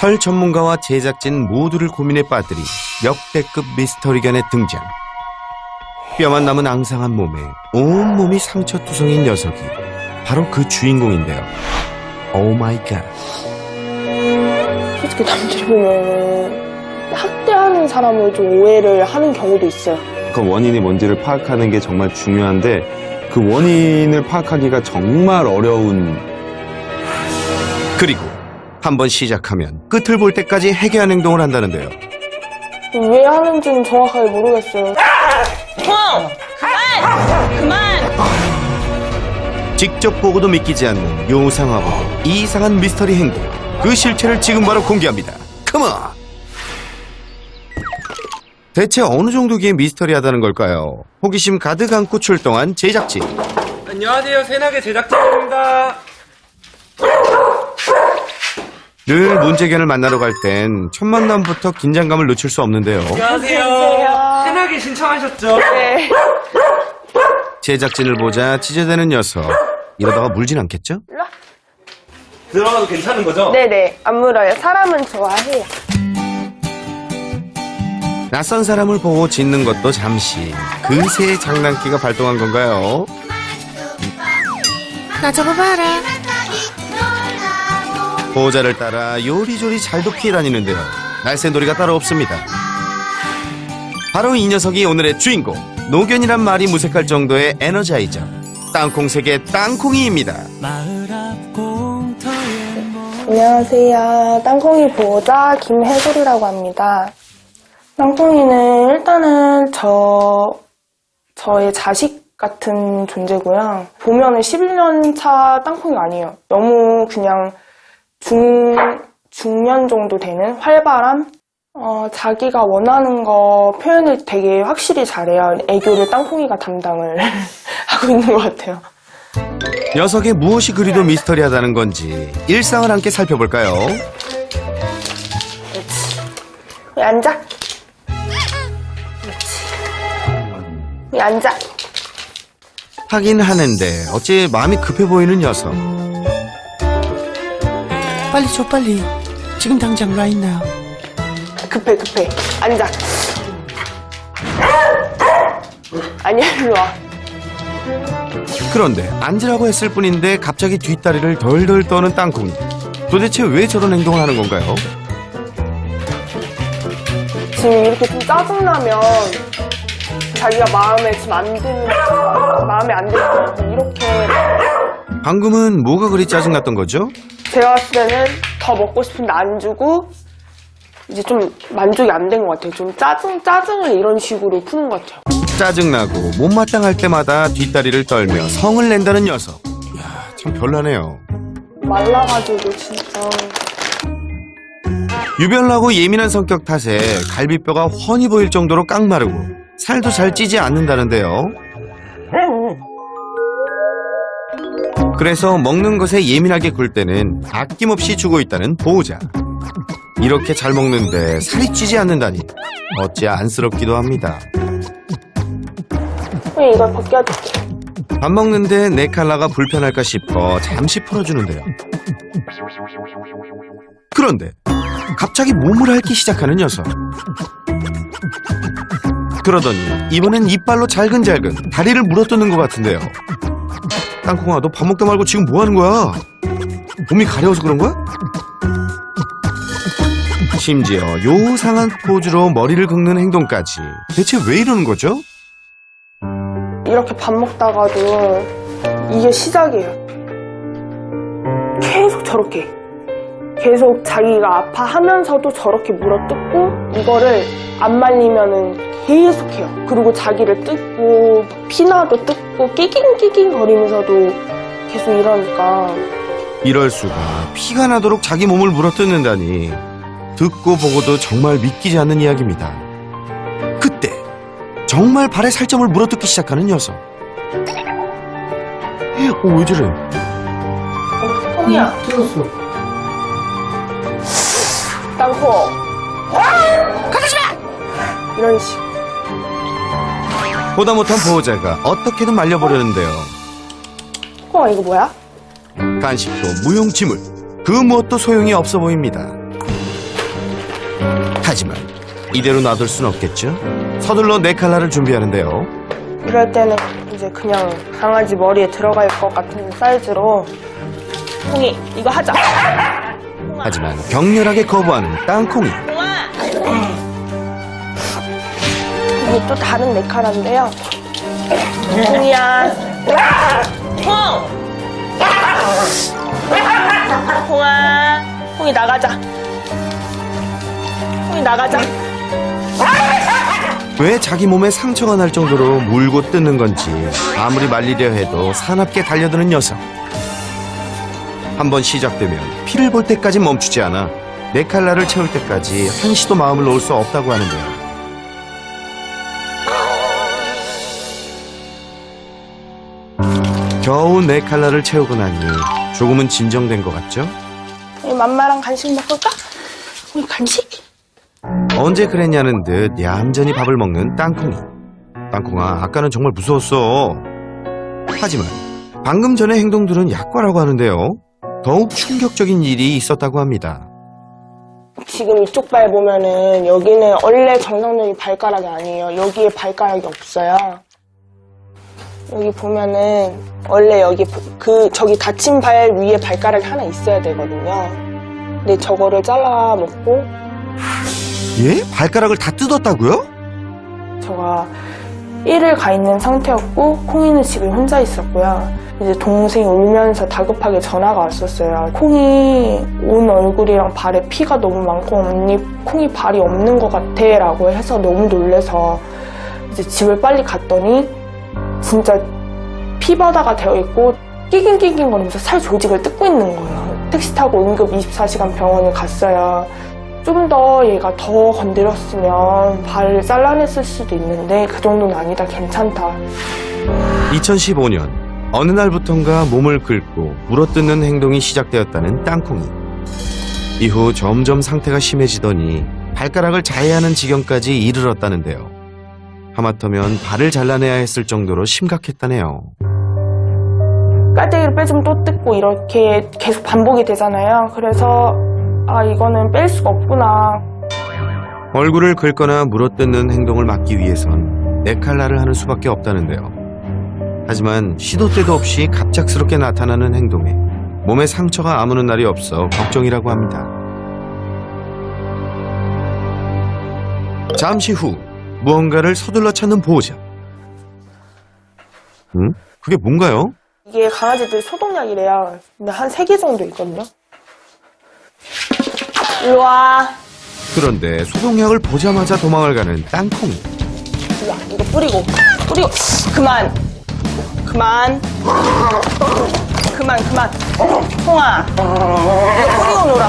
설 전문가와 제작진 모두를 고민에 빠뜨린 역대급 미스터리견의 등장. 뼈만 남은 앙상한 몸에 온몸이 상처투성인 녀석이 바로 그 주인공인데요. 오 마이 갓. 솔직히 남들이 보면 학대하는 사람을 좀 오해를 하는 경우도 있어요. 그 원인이 뭔지를 파악하는 게 정말 중요한데 그 원인을 파악하기가 정말 어려운. 그리고 한번 시작하면 끝을 볼 때까지 해괴한 행동을 한다는데요. 왜 하는지는 정확하게 모르겠어요. 직접 보고도 믿기지 않는 요상하고도 이상한 미스터리 행동. 그 실체를 지금 바로 공개합니다. 컴온! 대체 어느 정도기에 미스터리하다는 걸까요? 호기심 가득 안고 출동한 제작진. 안녕하세요. 새나게 제작진입니다. 늘 문제견을 만나러 갈 땐 첫 만남부터 긴장감을 놓칠 수 없는데요. 안녕하세요. 새나게 신청하셨죠? 네. 제작진을 보자 지저대는 녀석. 이러다가 물진 않겠죠? 들어가도 괜찮은 거죠? 네네, 안 물어요. 사람은 좋아해요. 낯선 사람을 보고 짖는 것도 잠시. 그새 장난기가 발동한 건가요? 나 잡아봐라. 보호자를 따라 요리조리 잘도 피해 다니는데요. 날쌘돌이가 따로 없습니다. 바로 이 녀석이 오늘의 주인공. 노견이란 말이 무색할 정도의 에너자이저. 땅콩세계 땅콩이입니다. 안녕하세요. 땅콩이 보호자 김혜솔이라고 합니다. 땅콩이는 일단은 저의 자식 같은 존재고요. 보면은 11년 차 땅콩이 아니에요. 너무 그냥 중년 정도 되는 활발함? 자기가 원하는 거 표현을 되게 확실히 잘해요. 애교를 땅콩이가 담당을 하고 있는 것 같아요. 녀석의 무엇이 그리도 미스터리하다는 건지 일상을 함께 살펴볼까요? 왜 앉아? 그렇지. 왜 앉아? 하긴 하는데 어찌 마음이 급해 보이는 녀석. 빨리 줘, 빨리. 지금 당장 라인 나요. 급해. 앉아. 아니야, 일로 와. 그런데 앉으라고 했을 뿐인데 갑자기 뒷다리를 덜덜 떠는 땅콩이. 도대체 왜 저런 행동을 하는 건가요? 지금 이렇게 좀 짜증나면 자기가 마음에 안 드는 거 이렇게 방금은 뭐가 그리 짜증났던 거죠? 제가 봤을 때는 더 먹고 싶은데 안 주고 이제 좀 만족이 안 된 것 같아요. 좀 짜증을 이런 식으로 푸는 것 같아요. 짜증나고 못마땅할 때마다 뒷다리를 떨며 성을 낸다는 녀석. 이야, 참 별나네요. 말라가지고 진짜. 유별나고 예민한 성격 탓에 갈비뼈가 훤히 보일 정도로 깡마르고 살도 잘 찌지 않는다는데요. 그래서 먹는 것에 예민하게 굴 때는 아낌없이 주고 있다는 보호자. 이렇게 잘 먹는데 살이 찌지 않는다니 어찌 안쓰럽기도 합니다. 이걸 벗겨줄게. 밥 먹는데 내 칼라가 불편할까 싶어 잠시 풀어주는데요. 그런데 갑자기 몸을 핥기 시작하는 녀석. 그러더니 이번엔 이빨로 잘근잘근 다리를 물어뜯는 것 같은데요. 땅콩아, 너 밥 먹다 말고 지금 뭐 하는 거야? 몸이 가려워서 그런 거야? 심지어 요상한 포즈로 머리를 긁는 행동까지. 대체 왜 이러는 거죠? 이렇게 밥 먹다가도 이게 시작이에요. 계속 저렇게. 계속 자기가 아파하면서도 저렇게 물어뜯고 이거를 안 말리면은 계속 해요. 그리고 자기를 뜯고 피나도 뜯고 끼깅끼깅 거리면서도 계속 이러니까. 이럴 수가. 피가 나도록 자기 몸을 물어뜯는다니. 듣고 보고도 정말 믿기지 않는 이야기입니다. 그때 정말 발에 살점을 물어뜯기 시작하는 녀석. 왜 저래? 콩이야. 들었어. 땅콩. 가지 마! 이런 식. 보다 못한 보호자가 어떻게든 말려보려는데요. 콩아, 이거 뭐야? 간식도 무용지물. 그 무엇도 소용이 없어 보입니다. 하지만 이대로 놔둘 순 없겠죠? 서둘러 네칼라를 준비하는데요. 이럴 때는 이제 그냥 강아지 머리에 들어갈 것 같은 사이즈로 콩이 이거 하자. 하지만 격렬하게 거부하는 땅콩이. 이게 또 다른 네카라인데요. 콩이야. 콩! 콩아. 콩이 나가자. 콩이 나가자. 왜 자기 몸에 상처가 날 정도로 물고 뜯는 건지 아무리 말리려 해도 사납게 달려드는 녀석. 한번 시작되면 피를 볼 때까지 멈추지 않아 네칼라를 채울 때까지 한시도 마음을 놓을 수 없다고 하는데요. 겨우 네칼라를 채우고 나니 조금은 진정된 것 같죠? 우리 맘마랑 간식 먹을까? 우리 간식? 언제 그랬냐는 듯 얌전히 밥을 먹는 땅콩이. 땅콩아, 아까는 정말 무서웠어. 하지만 방금 전의 행동들은 약과라고 하는데요. 더욱 충격적인 일이 있었다고 합니다. 지금 이쪽 발 보면은 여기는 원래 정상적인 발가락이 아니에요. 여기에 발가락이 없어요. 여기 보면은 원래 여기 저기 다친 발 위에 발가락이 하나 있어야 되거든요. 근데 저거를 잘라 먹고 예? 발가락을 다 뜯었다고요? 제가 1일 가 있는 상태였고 콩이는 집에 혼자 있었고요. 이제 동생이 울면서 다급하게 전화가 왔었어요. 콩이 온 얼굴이랑 발에 피가 너무 많고 언니 콩이 발이 없는 것 같아 라고 해서 너무 놀래서 이제 집을 빨리 갔더니 진짜 피바다가 되어 있고 끼긴끼긴 거리면서 살 조직을 뜯고 있는 거예요. 택시 타고 응급 24시간 병원에 갔어요. 좀 더 얘가 더 건드렸으면 발을 잘라냈을 수도 있는데 그 정도는 아니다, 괜찮다. 2015년 어느 날부턴가 몸을 긁고 물어뜯는 행동이 시작되었다는 땅콩이. 이후 점점 상태가 심해지더니 발가락을 자해하는 지경까지 이르렀다는데요. 하마터면 발을 잘라내야 했을 정도로 심각했다네요. 깔때기를 빼주면 또 뜯고 이렇게 계속 반복이 되잖아요. 그래서 아, 이거는 뺄 수가 없구나. 얼굴을 긁거나 물어뜯는 행동을 막기 위해선 네칼라를 하는 수밖에 없다는데요. 하지만 시도 때도 없이 갑작스럽게 나타나는 행동에 몸에 상처가 아무는 날이 없어 걱정이라고 합니다. 잠시 후 무언가를 서둘러 찾는 보호자. 그게 뭔가요? 이게 강아지들 소독약이래요. 근데 한 3개 정도 있거든요. 일로 와. 그런데 소독약을 보자마자 도망을 가는 땅콩이. 일로 와. 이거 뿌리고. 그만. 송아. 이거 뿌리고 놀아.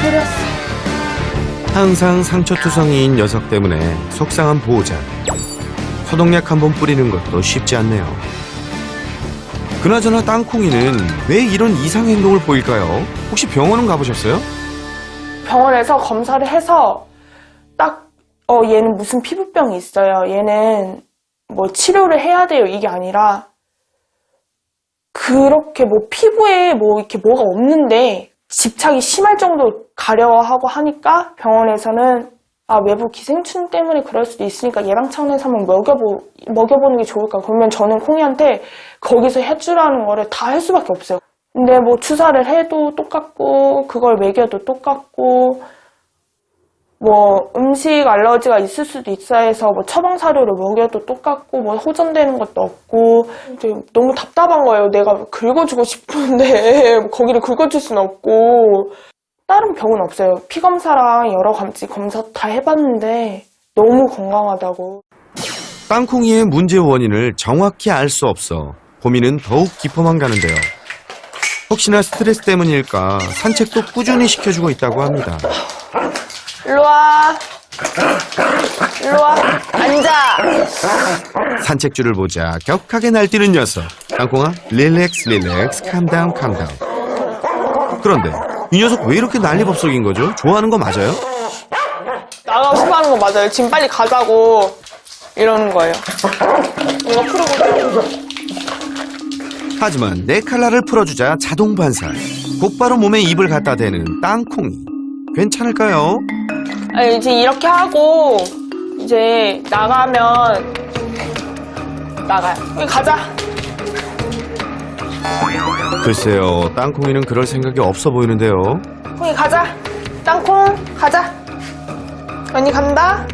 뿌렸어. 항상 상처투성이인 녀석 때문에 속상한 보호자. 소독약 한 번 뿌리는 것도 쉽지 않네요. 그나저나 땅콩이는 왜 이런 이상 행동을 보일까요? 혹시 병원은 가보셨어요? 병원에서 검사를 해서 딱 얘는 무슨 피부병이 있어요. 얘는 뭐 치료를 해야 돼요. 이게 아니라 그렇게 뭐 피부에 뭐 이렇게 뭐가 없는데 집착이 심할 정도로 가려워하고 하니까 병원에서는 외부 기생충 때문에 그럴 수도 있으니까 예방차원에서 한번 먹여보는 게 좋을까. 그러면 저는 콩이한테 거기서 해주라는 거를 다 할 수밖에 없어요. 근데 뭐 주사를 해도 똑같고 그걸 먹여도 똑같고 뭐 음식 알러지가 있을 수도 있어 해서 뭐 처방 사료를 먹여도 똑같고 뭐 호전되는 것도 없고 이제 너무 답답한 거예요. 내가 긁어주고 싶은데 거기를 긁어줄 수는 없고. 다른 병은 없어요. 피 검사랑 여러 가지 검사 다 해봤는데 너무 건강하다고. 땅콩이의 문제 원인을 정확히 알 수 없어 고민은 더욱 깊어만 가는데요. 혹시나 스트레스 때문일까 산책도 꾸준히 시켜주고 있다고 합니다. 일로 와. 앉아. 산책줄을 보자 격하게 날뛰는 녀석. 땅콩아, 릴렉스, 캄다운. 그런데 이 녀석 왜 이렇게 난리법석인 거죠? 좋아하는 거 맞아요? 나가고 싶어 하는 거 맞아요. 지금 빨리 가자고 이러는 거예요. 이거 풀어보세요. 하지만 네 칼날을 풀어주자 자동 반살. 곧바로 몸에 입을 갖다 대는 땅콩이. 괜찮을까요? 아니, 이제 이렇게 하고 이제 나가면 나가요. 여기 가자. 글쎄요, 땅콩이는 그럴 생각이 없어 보이는데요. 콩이 가자. 땅콩 가자. 언니 간다.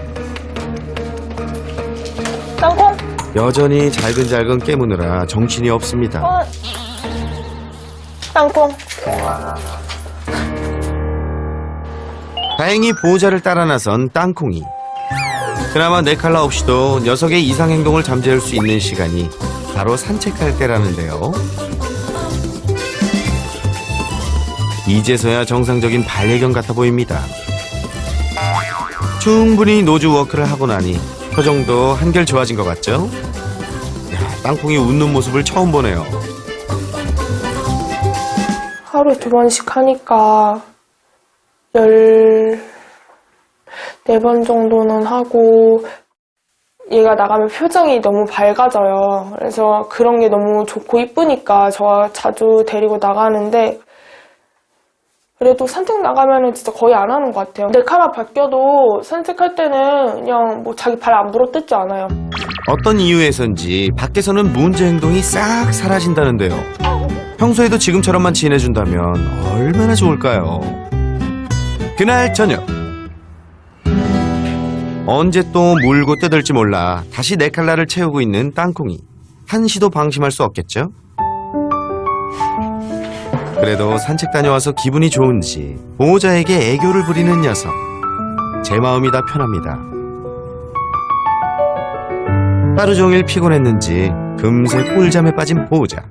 땅콩. 여전히 잘근잘근 깨무느라 정신이 없습니다. 땅콩. 다행히 보호자를 따라 나선 땅콩이. 그나마 네 칼라 없이도 녀석의 이상 행동을 잠재울 수 있는 시간이 바로 산책할 때라는데요. 이제서야 정상적인 반려견 같아 보입니다. 충분히 노즈 워크를 하고 나니 표정도 한결 좋아진 것 같죠? 야, 땅콩이 웃는 모습을 처음 보네요. 하루에 2번씩 하니까 14번 정도는 하고, 얘가 나가면 표정이 너무 밝아져요. 그래서 그런 게 너무 좋고 이쁘니까 저 자주 데리고 나가는데, 그래도 산책 나가면은 진짜 거의 안 하는 것 같아요. 네 칼라 바뀌어도 산책할 때는 그냥 뭐 자기 발 안 물어뜯지 않아요. 어떤 이유에선지 밖에서는 문제 행동이 싹 사라진다는데요. 평소에도 지금처럼만 지내준다면 얼마나 좋을까요? 그날 저녁, 언제 또 물고 뜯을지 몰라 다시 네 칼라를 채우고 있는 땅콩이. 한시도 방심할 수 없겠죠? 그래도 산책 다녀와서 기분이 좋은지 보호자에게 애교를 부리는 녀석. 제 마음이 다 편합니다. 하루 종일 피곤했는지 금세 꿀잠에 빠진 보호자.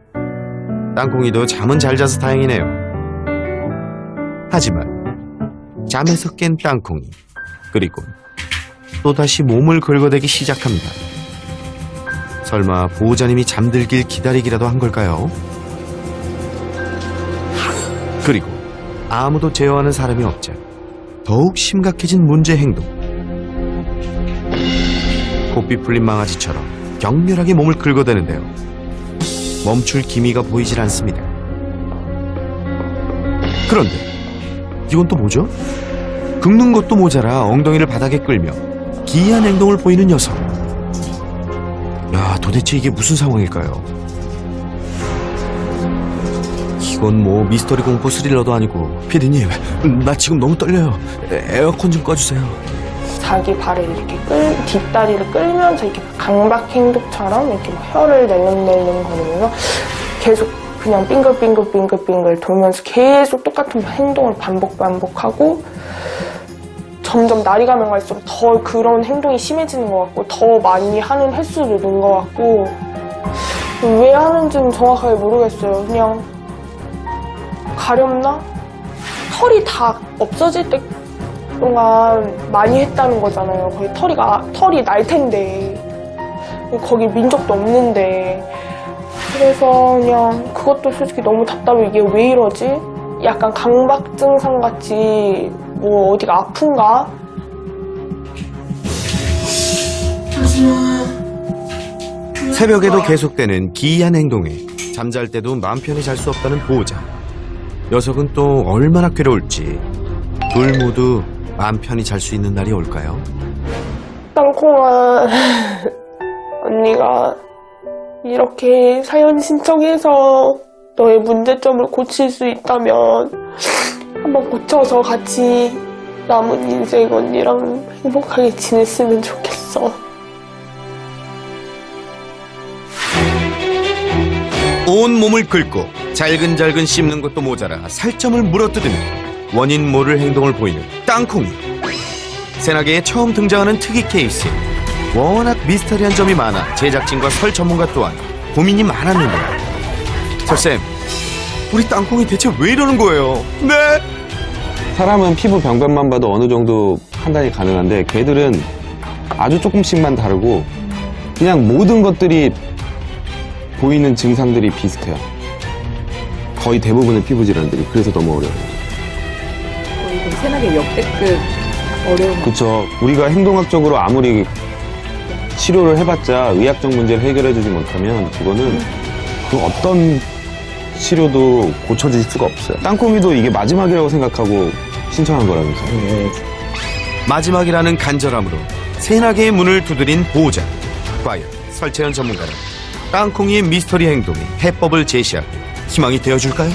땅콩이도 잠은 잘 자서 다행이네요. 하지만 잠에서 깬 땅콩이. 그리고 또다시 몸을 긁어대기 시작합니다. 설마 보호자님이 잠들길 기다리기라도 한 걸까요? 그리고 아무도 제어하는 사람이 없자 더욱 심각해진 문제 행동. 고삐 풀린 망아지처럼 격렬하게 몸을 긁어대는데요. 멈출 기미가 보이질 않습니다. 그런데 이건 또 뭐죠? 긁는 것도 모자라 엉덩이를 바닥에 끌며 기이한 행동을 보이는 녀석. 야, 도대체 이게 무슨 상황일까요? 이건 뭐 미스터리 공포 스릴러도 아니고. 피디님, 나 지금 너무 떨려요. 에어컨 좀 꺼주세요. 자기 발을 이렇게 뒷다리를 끌면서 이렇게 강박 행동처럼 이렇게 막 혀를 낼름낼름 거리면서 계속 그냥 빙글빙글 돌면서 계속 똑같은 행동을 반복하고, 점점 날이 가면 갈수록 더 그런 행동이 심해지는 것 같고 더 많이 하는 횟수도 는 것 같고, 왜 하는지는 정확하게 모르겠어요. 그냥 가렵나? 털이 다 없어질 때 동안 많이 했다는 거잖아요. 거의 털이 날 텐데, 거기 민족도 없는데. 그래서 그냥 그것도 솔직히 너무 답답해. 이게 왜 이러지? 약간 강박 증상 같이 뭐 어디가 아픈가? 새벽에도 계속되는 기이한 행동에 잠잘 때도 마음 편히 잘 수 없다는 보호자. 녀석은 또 얼마나 괴로울지. 둘 모두 마음 편히 잘 수 있는 날이 올까요? 땅콩아, 언니가 이렇게 사연 신청해서 너의 문제점을 고칠 수 있다면 한번 고쳐서 같이 남은 인생 언니랑 행복하게 지냈으면 좋겠어. 온 몸을 긁고 잘근잘근 씹는 것도 모자라 살점을 물어뜯으며 원인 모를 행동을 보이는 땅콩이. 세나게에 처음 등장하는 특이 케이스. 워낙 미스터리한 점이 많아 제작진과 설 전문가 또한 고민이 많았는데요. 설쌤, 우리 땅콩이 대체 왜 이러는 거예요? 네? 사람은 피부 병변만 봐도 어느 정도 판단이 가능한데 걔들은 아주 조금씩만 다르고 그냥 모든 것들이 보이는 증상들이 비슷해요. 거의 대부분의 피부 질환들이. 그래서 너무 어려워요. 이건 세나게 역대급 어려운. 그렇죠. 우리가 행동학적으로 아무리 치료를 해봤자 의학적 문제를 해결해주지 못하면 그거는 그 어떤 치료도 고쳐질 수가 없어요. 땅콩이도 이게 마지막이라고 생각하고 신청한 거라면서요. 마지막이라는 간절함으로 세나게의 문을 두드린 보호자. 과연 설채연 전문가는 땅콩이의 미스터리 행동에 해법을 제시하고 희망이 되어줄까요?